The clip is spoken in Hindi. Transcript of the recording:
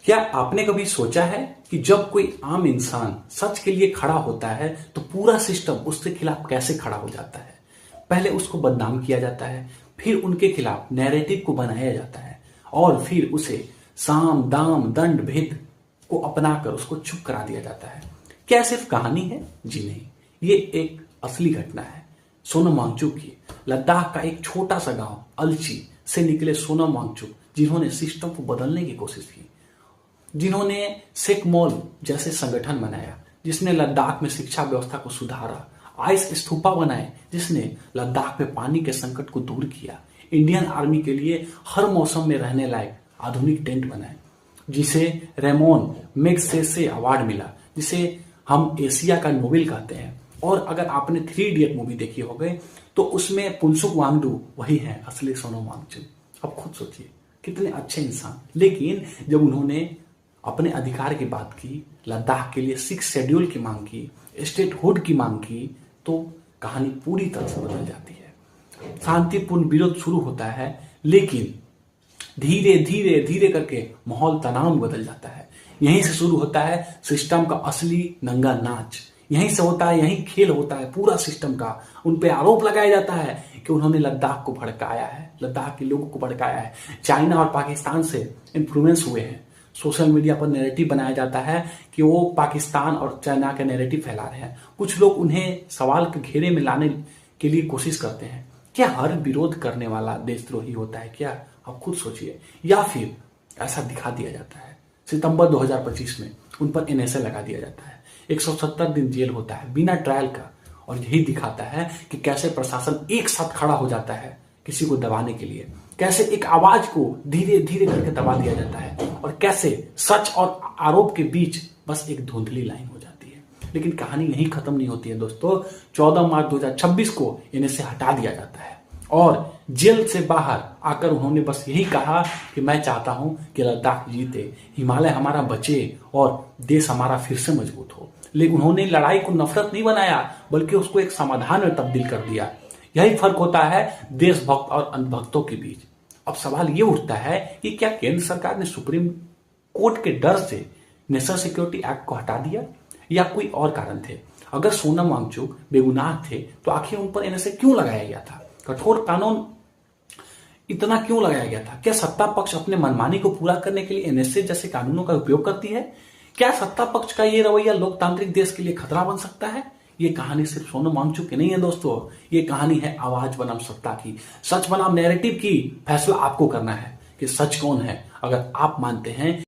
क्या आपने कभी सोचा है कि जब कोई आम इंसान सच के लिए खड़ा होता है तो पूरा सिस्टम उसके खिलाफ कैसे खड़ा हो जाता है। पहले उसको बदनाम किया जाता है, फिर उनके खिलाफ नैरेटिव को बनाया जाता है और फिर उसे साम दाम दंड भेद को अपनाकर उसको चुप करा दिया जाता है। क्या सिर्फ कहानी है? जी नहीं, ये एक असली घटना है। सोनम वांगचुक की लद्दाख का एक छोटा सा गांव अलची से निकले सोनम वांगचुक, जिन्होंने सिस्टम को बदलने की कोशिश की, जिन्होंने सिख मॉल जैसे संगठन बनाया जिसने लद्दाख में शिक्षा व्यवस्था को सुधारा, आइस स्तूपा बनाए जिसने लद्दाख में पानी के संकट को दूर किया, इंडियन आर्मी के लिए हर मौसम में रहने लायक आधुनिक टेंट बनाए, जिसे रेमोन मैगसेसे अवार्ड मिला, जिसे हम एशिया का नोबेल कहते हैं। और अगर आपने 3 इडियट मूवी देखी हो गए तो उसमें पुनसुक वांगडू वही है असली सोनम वांगचुक। अब खुद सोचिए कितने अच्छे इंसान, लेकिन जब उन्होंने अपने अधिकार की बात की, लद्दाख के लिए 6 शेड्यूल की मांग की, स्टेटहुड की मांग की, तो कहानी पूरी तरह से बदल जाती है। शांतिपूर्ण विरोध शुरू होता है, लेकिन धीरे धीरे धीरे करके माहौल तनाव में बदल जाता है। यहीं से शुरू होता है सिस्टम का असली नंगा नाच। यहीं से होता है, यहीं खेल होता है पूरा सिस्टम का। उन पे आरोप लगाया जाता है कि उन्होंने लद्दाख को भड़काया है, लद्दाख के लोगों को भड़काया है, चाइना और पाकिस्तान से इन्फ्लुएंस हुए हैं। सोशल मीडिया पर नैरेटिव बनाया जाता है कि वो पाकिस्तान और चाइना का नैरेटिव फैला रहे हैं। कुछ लोग उन्हें सवाल के घेरे में लाने के लिए कोशिश करते हैं। क्या हर विरोध करने वाला देशद्रोही होता है क्या? आप खुद सोचिए। या फिर ऐसा दिखा दिया जाता है। सितंबर 2025 में उन पर एनएसए लगा दिया जाता है, 170 दिन जेल होता है बिना ट्रायल का, और यही दिखाता है कि कैसे प्रशासन एक साथ खड़ा हो जाता है किसी को दबाने के लिए, कैसे एक आवाज को धीरे धीरे करके दबा दिया जाता है, और कैसे सच और आरोप के बीच बस एक धुंधली लाइन हो जाती है। लेकिन कहानी यहीं खत्म नहीं होती है दोस्तों। 14 मार्च 2026 को इन्हें से हटा दिया जाता है और जेल से बाहर आकर उन्होंने बस यही कहा कि मैं चाहता हूं कि लद्दाख जीते, हिमालय हमारा बचे और देश हमारा फिर से मजबूत हो। लेकिन उन्होंने लड़ाई को नफरत नहीं बनाया, बल्कि उसको एक समाधान में तब्दील कर दिया। यही फर्क होता है देशभक्त और अंधभक्तों के बीच। अब सवाल ये उठता है कि क्या केंद्र सरकार ने सुप्रीम कोर्ट के डर से नेशनल सिक्योरिटी एक्ट को हटा दिया, या कोई और कारण थे? अगर सोनम वांगचुक बेगुनाह थे तो आखिर उन पर एनएसए क्यों लगाया गया था? कठोर कानून इतना क्यों लगाया गया था? क्या सत्ता पक्ष अपने मनमानी को पूरा करने के लिए एनएसए जैसे कानूनों का उपयोग करती है? क्या सत्ता पक्ष का ये रवैया लोकतांत्रिक देश के लिए खतरा बन सकता है? ये कहानी सिर्फ सोनम वांगचुक की नहीं है दोस्तों, ये कहानी है आवाज बनाम सत्ता की, सच बनाम नैरेटिव की। फैसला आपको करना है कि सच कौन है। अगर आप मानते हैं